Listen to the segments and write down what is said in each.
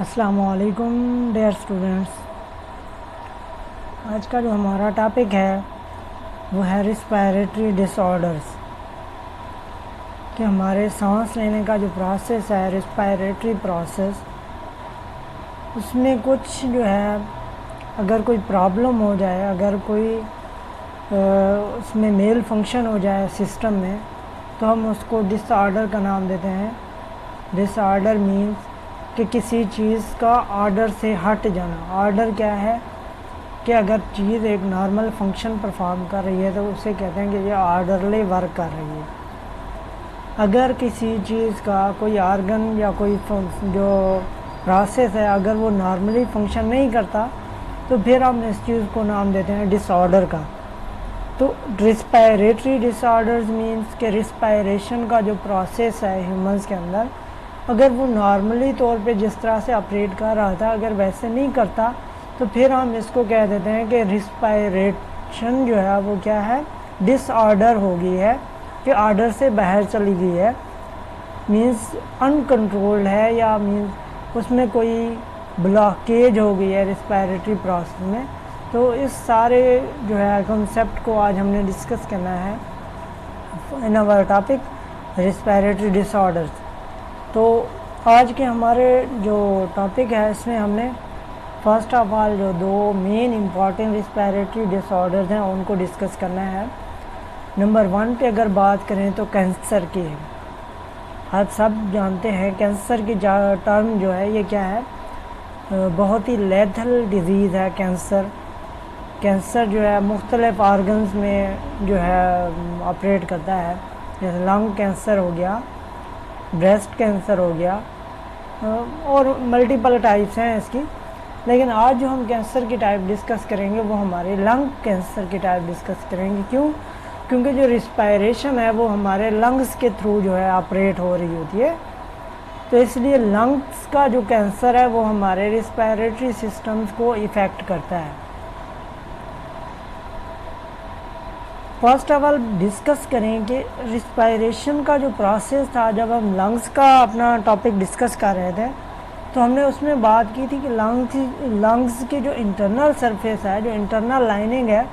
अस्सलामुअलैकुम dear students. आज का जो हमारा टॉपिक है वो है रिस्पायरेटरी डिसऑर्डर्स, कि हमारे सांस लेने का जो प्रोसेस है रिस्पायरेटरी प्रोसेस, उसमें कुछ जो है अगर कोई प्रॉब्लम हो जाए, अगर कोई उसमें मेल फंक्शन हो जाए सिस्टम में, तो हम उसको डिसऑर्डर का नाम देते हैं। डिसऑर्डर मीन्स कि किसी चीज़ का ऑर्डर से हट जाना। ऑर्डर क्या है कि अगर चीज़ एक नॉर्मल फंक्शन परफॉर्म कर रही है तो उसे कहते हैं कि ये ऑर्डरली वर्क कर रही है। अगर किसी चीज़ का कोई ऑर्गन या कोई जो प्रोसेस है अगर वो नॉर्मली फंक्शन नहीं करता तो फिर हम इस चीज़ को नाम देते हैं डिसऑर्डर का। तो रिस्पायरेटरी डिसऑर्डर्स मीन्स के रिस्पायरेशन का जो प्रोसेस है ह्यूमंस के अंदर, अगर वो नॉर्मली तौर पे जिस तरह से ऑपरेट कर रहा था अगर वैसे नहीं करता तो फिर हम इसको कह देते हैं कि रिस्पायरेशन जो है वो क्या है, डिसऑर्डर हो गई है, कि ऑर्डर से बाहर चली गई है, मीन्स अनकंट्रोल्ड है, या मीन्स उसमें कोई ब्लॉकेज हो गई है रिस्पायरेटरी प्रोसेस में। तो इस सारे जो है कॉन्सेप्ट को आज हमने डिस्कस करना है in our topic respiratory disorders. तो आज के हमारे जो टॉपिक है इसमें हमने फर्स्ट ऑफ ऑल जो दो मेन इम्पॉर्टेंट रिस्पायरेटरी डिसऑर्डर्स हैं उनको डिस्कस करना है। नंबर 1 पे अगर बात करें तो कैंसर की है। आप सब जानते हैं कैंसर की टर्म जो है ये क्या है, बहुत ही लेथल डिजीज़ है कैंसर। कैंसर जो है मुख्तलिफ ऑर्गन्स में जो है ऑपरेट करता है, जैसे लंग कैंसर हो गया, ब्रेस्ट कैंसर हो गया, और मल्टीपल टाइप्स हैं इसकी। लेकिन आज जो हम कैंसर की टाइप डिस्कस करेंगे वो हमारे लंग कैंसर की टाइप डिस्कस करेंगे। क्यों? क्योंकि जो रिस्पायरेशन है वो हमारे लंग्स के थ्रू जो है ऑपरेट हो रही होती है, तो इसलिए लंग्स का जो कैंसर है वो हमारे रिस्पायरेटरी सिस्टम्स को इफ़ेक्ट करता है। फर्स्ट ऑफ ऑल डिस्कस करें कि रिस्पायरेशन का जो प्रोसेस था, जब हम लंग्स का अपना टॉपिक डिस्कस कर रहे थे तो हमने उसमें बात की थी कि लंग्स की जो इंटरनल सरफेस है, जो इंटरनल लाइनिंग है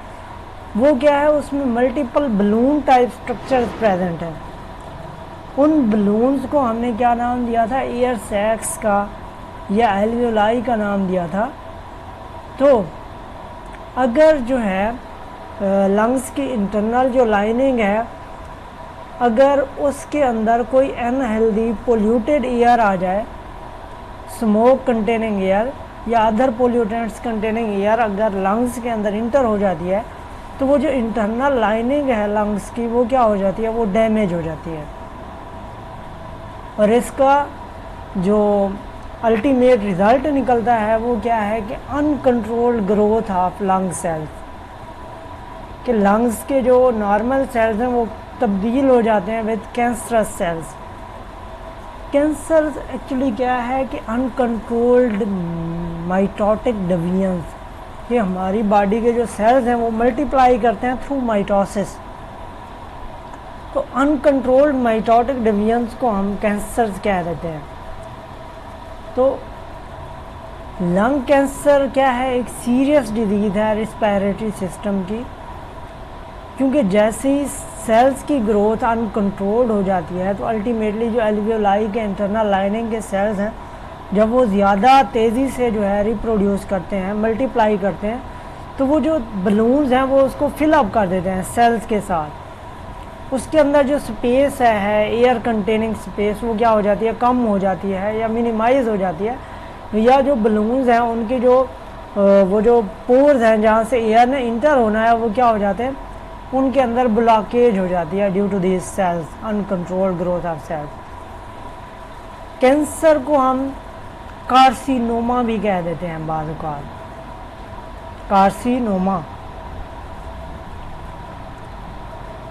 वो क्या है, उसमें multiple balloon type structures present है। उन बलून्स को हमने क्या नाम दिया था, एयर सैक्स का या एल्वियोलाई का नाम दिया था। तो अगर जो है लंग्स की इंटरनल जो लाइनिंग है, अगर उसके अंदर कोई अनहेल्दी पोल्यूटेड एयर आ जाए, स्मोक कंटेनिंग एयर या अदर पोल्यूटेंट्स कंटेनिंग एयर अगर लंग्स के अंदर इंटर हो जाती है तो वो जो इंटरनल लाइनिंग है लंग्स की वो क्या हो जाती है, वो डैमेज हो जाती है। और इसका जो अल्टीमेट रिज़ल्ट निकलता है वो क्या है कि uncontrolled growth of lung cells, कि लंग्स के जो नॉर्मल सेल्स हैं वो तब्दील हो जाते हैं with cancerous cells. Cancer actually क्या है कि अनकंट्रोल्ड माइटोटिक डिवीजन्स, ये हमारी बॉडी के जो सेल्स हैं वो मल्टीप्लाई करते हैं थ्रू माइटोसिस। तो अनकंट्रोल्ड माइटोटिक डिवीजन्स को हम कैंसर्स कह देते हैं। तो लंग कैंसर क्या है, एक सीरियस डिजीज़ है रिस्पायरेटरी सिस्टम की, क्योंकि जैसे ही सेल्स की ग्रोथ अनकंट्रोल्ड हो जाती है तो अल्टीमेटली जो एल्वियोलाई के इंटरनल लाइनिंग के सेल्स हैं जब वो ज़्यादा तेज़ी से जो है रिप्रोड्यूस करते हैं, मल्टीप्लाई करते हैं, तो वो जो बलून्स हैं वो उसको फिलअप कर देते हैं सेल्स के साथ। उसके अंदर जो स्पेस है एयर कंटेनिंग स्पेस वो क्या हो जाती है, कम हो जाती है या मिनिमाइज हो जाती है, या जो बलून्स हैं उनके जो वो जो पोर्स हैं जहाँ से एयर ने इंटर होना है वो क्या हो जाते हैं, उनके अंदर ब्लॉकेज हो जाती है due to this cells, uncontrolled growth of cells. Cancer को हम कार्सिनोमा भी कह देते हैं बाद में, कार्सिनोमा।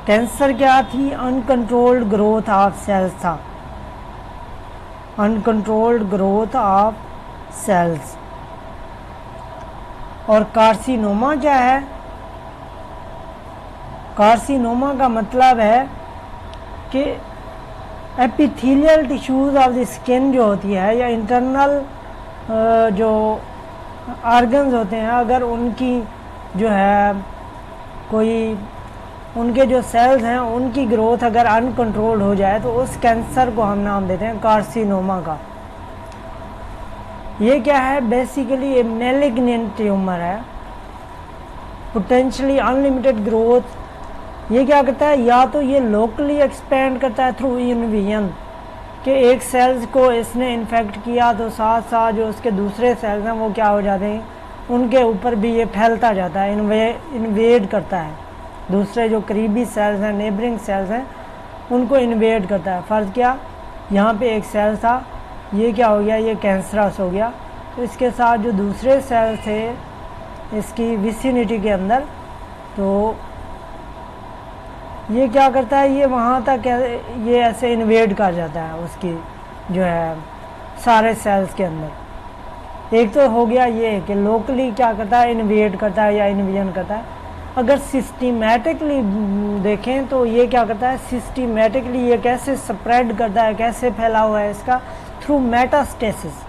कैंसर क्या थी, अनकंट्रोल्ड ग्रोथ ऑफ सेल्स था, अनकंट्रोल्ड ग्रोथ ऑफ सेल्स। और कार्सिनोमा क्या है, कार्सिनोमा का मतलब है कि epithelial tissues of the skin जो होती है या इंटरनल जो ऑर्गन्स होते हैं, अगर उनकी जो है कोई उनके जो सेल्स हैं उनकी ग्रोथ अगर अनकंट्रोल्ड हो जाए तो उस कैंसर को हम नाम देते हैं कार्सिनोमा का। ये क्या है, बेसिकली ये मैलिग्नेंट ट्यूमर है, पोटेंशियली अनलिमिटेड ग्रोथ। ये क्या करता है, या तो ये लोकली एक्सपेंड करता है थ्रू इन्वेजन, कि एक सेल्स को इसने इन्फेक्ट किया तो साथ साथ जो उसके दूसरे सेल्स हैं वो क्या हो जाते हैं, उनके ऊपर भी ये फैलता जाता है, इन्वेड करता है, दूसरे जो करीबी सेल्स हैं, नेबरिंग सेल्स हैं, उनको इन्वेड करता है। फ़र्ज़ क्या, यहाँ पे एक सेल था, ये क्या हो गया, ये कैंसरस हो गया, तो इसके साथ जो दूसरे सेल्स थे इसकी विसिनिटी के अंदर, तो ये क्या करता है, ये वहाँ तक ये ऐसे इन्वेड कर जाता है उसकी जो है सारे सेल्स के अंदर। एक तो हो गया ये कि लोकली क्या करता है, इन्वेड करता है या इन्वेजन करता है। अगर सिस्टमेटिकली देखें तो ये क्या करता है, सिस्टमेटिकली ये कैसे स्प्रेड करता है, कैसे फैला हुआ है इसका, थ्रू मेटास्टेसिस।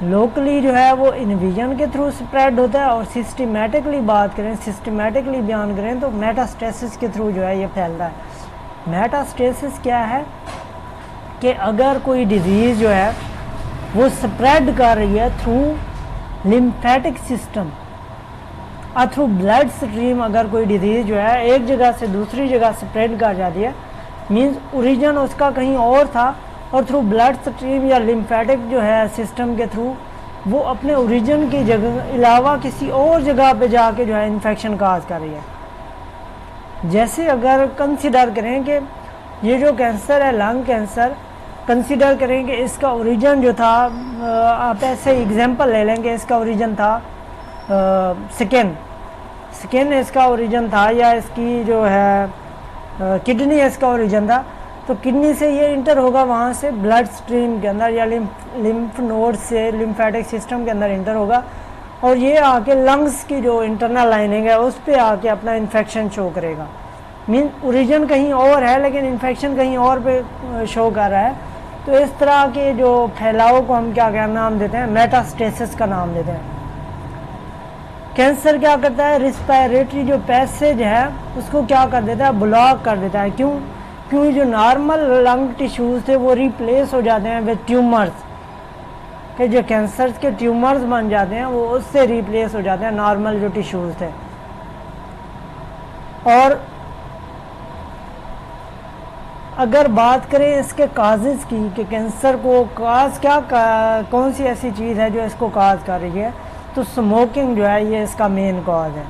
लोकली जो है वो इन्वेजन के थ्रू स्प्रेड होता है, और सिस्टमेटिकली बात करें, सिस्टमेटिकली बयान करें तो मेटास्टेसिस के थ्रू जो है ये फैलता है। मेटास्टेसिस क्या है कि अगर कोई डिजीज़ जो है वो स्प्रेड कर रही है थ्रू लिम्फेटिक सिस्टम और थ्रू ब्लड स्ट्रीम, अगर कोई डिजीज़ जो है एक जगह से दूसरी जगह स्प्रेड कर जाती है, मीन्स ओरिजिन उसका कहीं और था, और थ्रू ब्लड स्ट्रीम या लिम्फेटिक जो है सिस्टम के थ्रू वो अपने ओरिजिन की जगह अलावा किसी और जगह पे जाके जो है इन्फेक्शन काज कर रही है। जैसे अगर कंसिडर करें कि ये जो कैंसर है लंग कैंसर, कंसिडर करें कि इसका ओरिजिन जो था, आप ऐसे एग्जांपल ले लेंगे, इसका ओरिजिन था स्किन इसका ओरिजिन था, या इसकी जो है किडनी इसका ओरिजिन था, तो किडनी से ये इंटर होगा वहाँ से ब्लड स्ट्रीम के अंदर या लिम्फ नोड से लिम्फेटिक सिस्टम के अंदर इंटर होगा, और ये आके लंग्स की जो इंटरनल लाइनिंग है उस पर आके अपना इन्फेक्शन शो करेगा। मीन ओरिजिन कहीं और है लेकिन इन्फेक्शन कहीं और पे शो कर रहा है। तो इस तरह के जो फैलाव को हम क्या नाम देते हैं, मेटास्टेसिस का नाम देते हैं। कैंसर क्या करता है, रिस्पायरेटरी जो पैसेज है उसको क्या कर देता है, ब्लॉक कर देता है। क्योंकि जो नॉर्मल लंग टिश्यूज थे वो रिप्लेस हो जाते हैं विद ट्यूमर्स, कि जो कैंसर के ट्यूमर्स बन जाते हैं वो उससे रिप्लेस हो जाते हैं नॉर्मल जो टिश्यूज थे। और अगर बात करें इसके काजेज़ की कि कैंसर को काज कौन सी ऐसी चीज़ है जो इसको काज कर रही है, तो स्मोकिंग जो है ये इसका मेन कॉज है।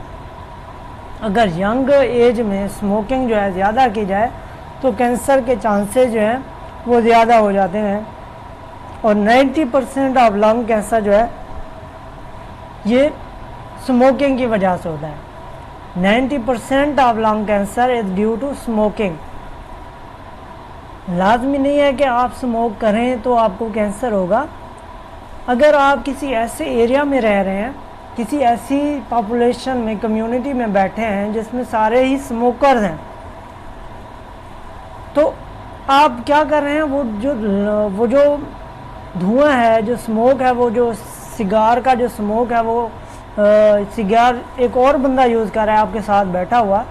अगर यंग एज में स्मोकिंग जो है ज़्यादा की जाए तो कैंसर के चांसेस जो हैं वो ज़्यादा हो जाते हैं, और 90% ऑफ लंग कैंसर जो है ये स्मोकिंग की वजह से होता है। 90% of lung cancer is due to smoking. लाजमी नहीं है कि आप स्मोक करें तो आपको कैंसर होगा। अगर आप किसी ऐसे एरिया में रह रहे हैं, किसी ऐसी पॉपुलेशन में, कम्युनिटी में बैठे हैं जिसमें सारे ही स्मोकर्स हैं, तो आप क्या कर रहे हैं, वो जो धुआं है, जो स्मोक है, वो जो सिगार का जो स्मोक है, वो सिगार एक और बंदा यूज़ कर रहा है आपके साथ बैठा हुआ,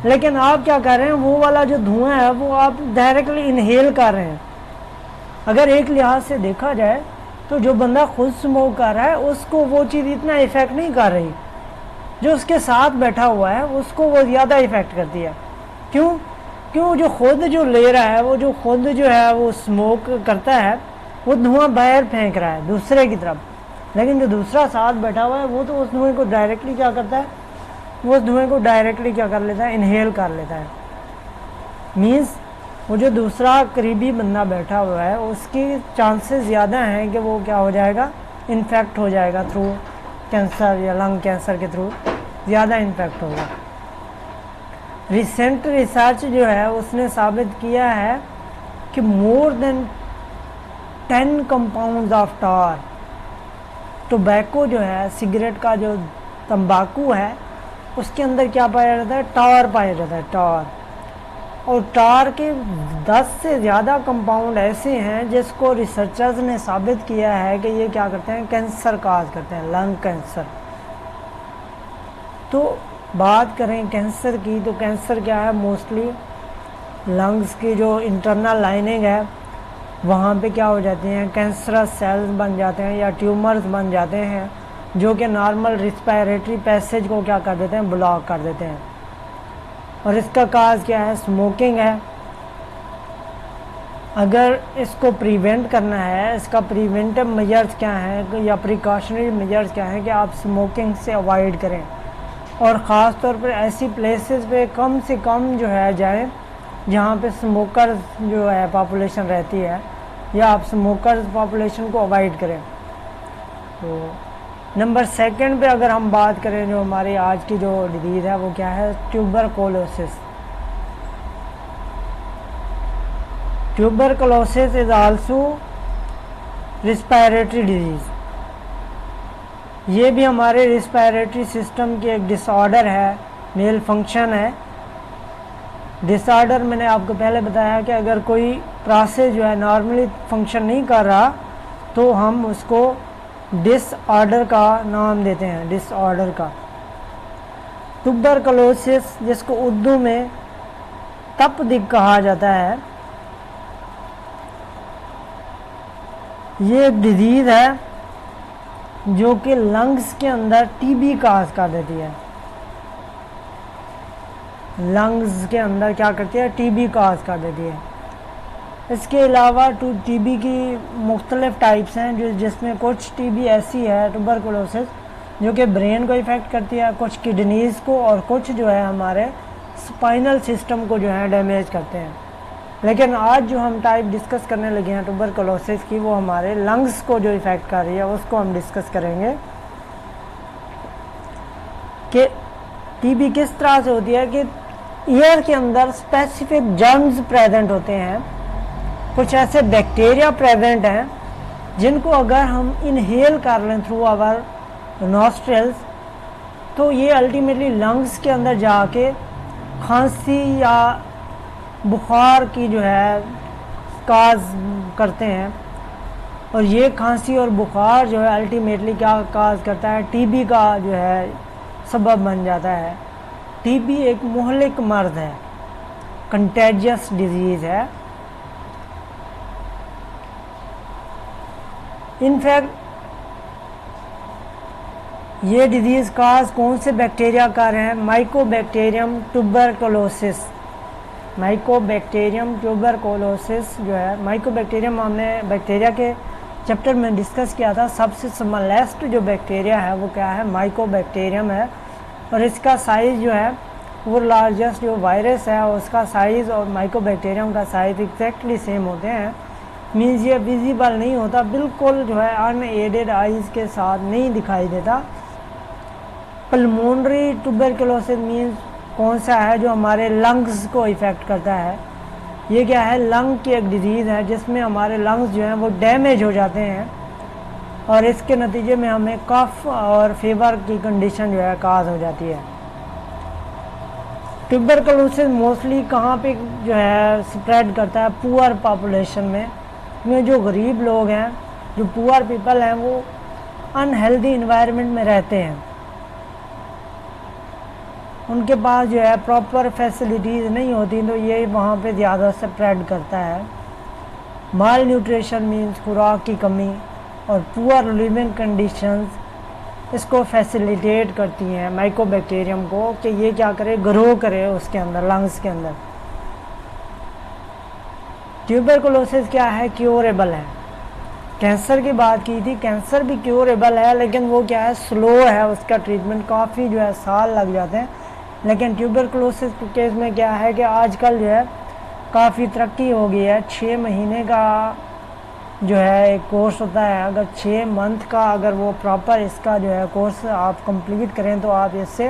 लेकिन आप क्या कर रहे हैं, वो वाला जो धुआं है वो आप डायरेक्टली इनहेल कर रहे हैं। अगर एक लिहाज से देखा जाए तो जो बंदा खुद स्मोक कर रहा है उसको वो चीज़ इतना इफ़ेक्ट नहीं कर रही, जो उसके साथ बैठा हुआ है उसको वो ज़्यादा इफ़ेक्ट करती है। क्यों जो खुद जो ले रहा है, वो जो खुद जो है वो स्मोक करता है, वो धुआं बाहर फेंक रहा है दूसरे की तरफ, लेकिन जो दूसरा साथ बैठा हुआ है वो तो उस धुएं को डायरेक्टली क्या करता है, वो उस धुएं को डायरेक्टली क्या कर लेता है, इनहेल कर लेता है। मीन्स वो जो दूसरा करीबी बंदा बैठा हुआ है उसकी चांसेस ज़्यादा हैं कि वो क्या हो जाएगा, इन्फेक्ट हो जाएगा थ्रू कैंसर या लंग कैंसर के थ्रू ज़्यादा इन्फेक्ट होगा। रिसेंट रिसर्च जो है उसने साबित किया है कि more than 10 compounds of tar, tobacco जो है, सिगरेट का जो तंबाकू है, उसके अंदर क्या पाया जाता है, टार पाया जाता है, टार। और टार के 10 से ज़्यादा कंपाउंड ऐसे हैं जिसको रिसर्चर्स ने साबित किया है कि ये क्या करते हैं, कैंसर काज करते हैं, लंग कैंसर। तो बात करें कैंसर की, तो कैंसर क्या है, मोस्टली लंग्स की जो इंटरनल लाइनिंग है वहाँ पे क्या हो जाती हैं, कैंसरस सेल्स बन जाते हैं या ट्यूमर्स बन जाते हैं, जो कि नॉर्मल रिस्पायरेटरी पैसेज को क्या कर देते हैं, ब्लॉक कर देते हैं। और इसका काज क्या है, स्मोकिंग है। अगर इसको प्रिवेंट करना है, इसका प्रिवेंटिव मेजर्स क्या हैं या प्रिकॉशनरी मेजर्स क्या हैं कि आप स्मोकिंग से अवॉइड करें, और ख़ास तौर पर ऐसी प्लेसेस पे कम से कम जो है जाए जहाँ पे स्मोकर्स जो है पॉपुलेशन रहती है, या आप स्मोकर्स पॉपुलेशन को अवॉइड करें। तो नंबर सेकंड पे अगर हम बात करें, जो हमारी आज की जो डिजीज़ है वो क्या है, tuberculosis. Tuberculosis is also respiratory disease. ये भी हमारे रिस्पायरेटरी सिस्टम की एक डिसऑर्डर है, मेल फंक्शन है। डिसऑर्डर मैंने आपको पहले बताया कि अगर कोई प्रोसेस जो है नॉर्मली फंक्शन नहीं कर रहा तो हम उसको डिसऑर्डर का नाम देते हैं, डिसऑर्डर का। ट्यूबरकुलोसिस, जिसको उर्दू में तपदिक कहा जाता है, ये एक डिजीज़ है जो कि लंग्स के अंदर टीबी काज कर देती है। लंग्स के अंदर क्या करती है, टीबी काज कर देती है। इसके अलावा टीबी की मुख्तलिफ टाइप्स हैं, जो जिसमें कुछ टीबी ऐसी है ट्यूबरकुलोसिस जो कि ब्रेन को इफ़ेक्ट करती है, कुछ किडनीज़ को, और कुछ जो है हमारे स्पाइनल सिस्टम को जो है डैमेज करते हैं। लेकिन आज जो हम टाइप डिस्कस करने लगे हैं ट्यूबरकुलोसिस की, वो हमारे लंग्स को जो इफ़ेक्ट कर रही है उसको हम डिस्कस करेंगे कि टीबी किस तरह से होती है। कि ईयर के अंदर स्पेसिफिक जर्म्स प्रेजेंट होते हैं, कुछ ऐसे बैक्टीरिया प्रेजेंट हैं जिनको अगर हम इनहेल कर लें थ्रू आवर नॉस्ट्रल्स, तो ये अल्टीमेटली लंग्स के अंदर जाके खांसी या बुखार की जो है काज करते हैं। और ये खांसी और बुखार जो है अल्टीमेटली क्या काज करता है, टीबी का जो है सबब बन जाता है। टीबी एक मुहलिक मर्ज है, कंटेजियस डिजीज़ है। इनफैक्ट ये डिजीज़ काज कौन से बैक्टीरिया कर रहे हैं, माइकोबैक्टीरियम ट्यूबरकुलोसिस। माइकोबैक्टीरियम ट्यूबरकुलोसिस जो है, माइकोबैक्टीरियम हमने बैक्टीरिया के चैप्टर में डिस्कस किया था। सबसे स्मॉलेस्ट जो बैक्टीरिया है वो क्या है, माइकोबैक्टीरियम है। और इसका साइज़ जो है वो लार्जेस्ट जो वायरस है उसका साइज़ और माइकोबैक्टीरियम का साइज़ एग्जैक्टली सेम होते हैं। मीन्स ये विजिबल नहीं होता, बिल्कुल जो है अनएडेड आइज़ के साथ नहीं दिखाई देता। पल्मोनरी ट्यूबरकुलोसिस मीन्स कौन सा है, जो हमारे लंग्स को इफ़ेक्ट करता है। ये क्या है, लंग की एक डिजीज़ है जिसमें हमारे लंग्स जो हैं वो डैमेज हो जाते हैं, और इसके नतीजे में हमें कफ और फीवर की कंडीशन जो है काज हो जाती है। ट्यूबरकुलोसिस मोस्टली कहाँ पे जो है स्प्रेड करता है, पुअर पॉपुलेशन में जो गरीब लोग हैं, जो पुअर पीपल हैं, वो अनहेल्दी इन्वायरमेंट में रहते हैं, उनके पास जो है प्रॉपर फैसिलिटीज़ नहीं होती, तो ये वहाँ पे ज़्यादा स्प्रेड करता है। माल न्यूट्रिशन मीन्स खुराक की कमी और पुअर लिविंग कंडीशंस इसको फैसिलिटेट करती हैं माइकोबैक्टीरियम को कि ये क्या करे, ग्रो करे उसके अंदर, लंग्स के अंदर। ट्यूबरकुलोसिस क्या है, क्योरेबल है। कैंसर की बात की थी, कैंसर भी क्योरेबल है, लेकिन वो क्या है, स्लो है, उसका ट्रीटमेंट काफ़ी जो है साल लग जाते हैं। लेकिन ट्यूबरकुलोसिस के केस में क्या है कि आजकल जो है काफ़ी तरक्की हो गई है। 6 महीने का जो है एक कोर्स होता है, अगर 6 मंथ का अगर वो प्रॉपर इसका जो है कोर्स आप कंप्लीट करें तो आप इससे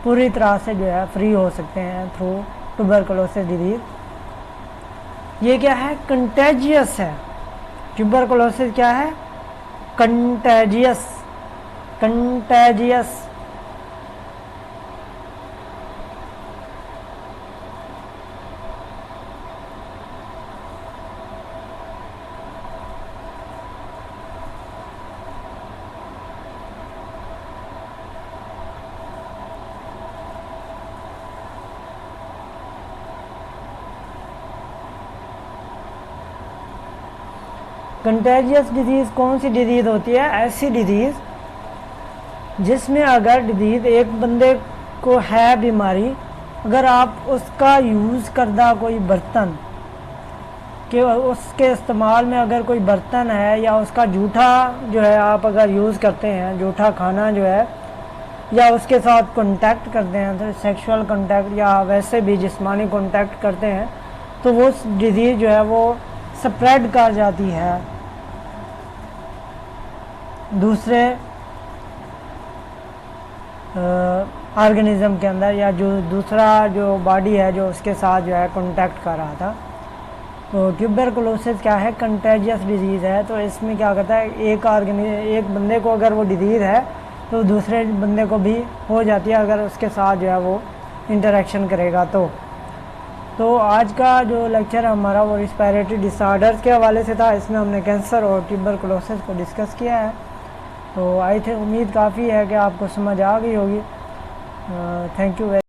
पूरी तरह से जो है फ्री हो सकते हैं थ्रू ट्यूबरकुलोसिस डिजीज़। ये क्या है, कंटेजियस है। ट्यूबरकुलोसिस क्या है, कंटेजियस। कंटेजियस कंटेजियस डिजीज़ कौन सी डिजीज़ होती है? ऐसी डिजीज़ जिसमें अगर डिजीज़ एक बंदे को है बीमारी, अगर आप उसका यूज़ करदा कोई बर्तन कि उसके इस्तेमाल में अगर कोई बर्तन है या उसका जूठा जो है आप अगर यूज़ करते हैं, जूठा खाना जो है, या उसके साथ कांटेक्ट करते हैं, तो सेक्सुअल कांटेक्ट या वैसे भी जिस्मानी कांटेक्ट करते हैं, तो वो डिजीज़ जो है वो स्प्रेड कर जाती है दूसरे ऑर्गेनिज़म के अंदर, या जो दूसरा जो बॉडी है जो उसके साथ जो है कांटेक्ट कर रहा था। तो ट्यूबरकुलोसिस क्या है? कंटेजियस डिजीज़ है। तो इसमें क्या कहता है, एक बंदे को अगर वो डिजीज़ है तो दूसरे बंदे को भी हो जाती है अगर उसके साथ जो है वो इंटरेक्शन करेगा। तो आज का जो लेक्चर हमारा वो रिस्पायरेटरी डिसऑर्डर्स के हवाले से था। इसमें हमने कैंसर और ट्यूबरकुलोसिस को डिस्कस किया है। तो आई थिंक उम्मीद काफ़ी है कि आपको समझ आ गई होगी। Thank you.